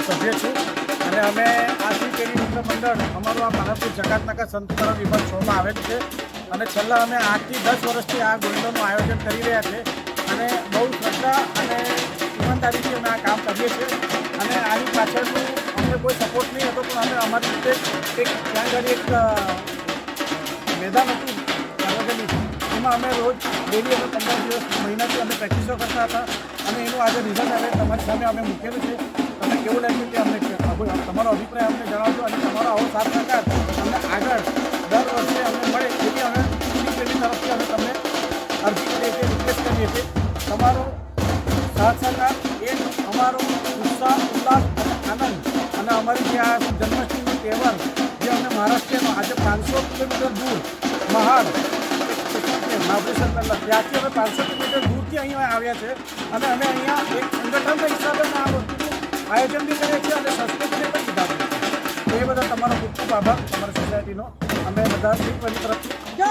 સભ્ય છું અને અમે આ શ્રી કેરી મિત્ર મંડળ અમારું આ પાલનપુર જકાતનાકા સંતકરણ વિભાગ 6 માં આવેલ છે અને છેલ્લા અમે 8 થી 10 વર્ષથી આ ગોલ્ડનું આયોજન કરી રહ્યા છે અને બહુ શ્રદ્ધા અને ઈમાનદારીથી અમે આ કામ કરીએ છીએ અને આની પાછળનું અમને કોઈ સપોર્ટ નહીં હતો પણ અમે અમારી રીતે એક ત્યાં આગળ એક મેદાન હતું સાર્વજનિક એમાં અમે રોજ ડેલી અમે 15 દિવસ મહિનાથી અમે પ્રેક્ટિસો કરતા હતા અને એનું આજે રિઝલ્ટ હવે તમારી સામે અમે મૂકેલું છે. તમને કેવું લાગ્યું તે અમને તમારો અભિપ્રાય અમને જણાવજો અને તમારો આવો સાથ સહકાર અમને આગળ દર વર્ષે અમને મળે એવી અમે પેઢી તરફથી અમે તમને અરજી કરીએ છીએ, રિક્વેસ્ટ કરીએ છીએ. તમારો સાથ સહકાર એ અમારો ઉત્સાહ ઉલ્લાસ અને આનંદ અને અમારી જે આ જન્માષ્ટમીનો તહેવાર જે અમે મહારાષ્ટ્રનો આજે 500 કિલોમીટર દૂર મહાડ મહાબળેશ્વર પહેલાં ત્યાંથી અમે 500 કિલોમીટર દૂરથી અહીંયા આવ્યા છે અને અમે અહીંયા એક સંગઠનના હિસાબે આ વસ્તુનું આયોજન બી કરીએ છીએ અને સંસ્કૃતિને પણ સુધારીએ છીએ. એ બધા તમારો ખૂબ ખૂબ આભાર. અમારી સોસાયટીનો અમે બધા શ્રી તરફથી જય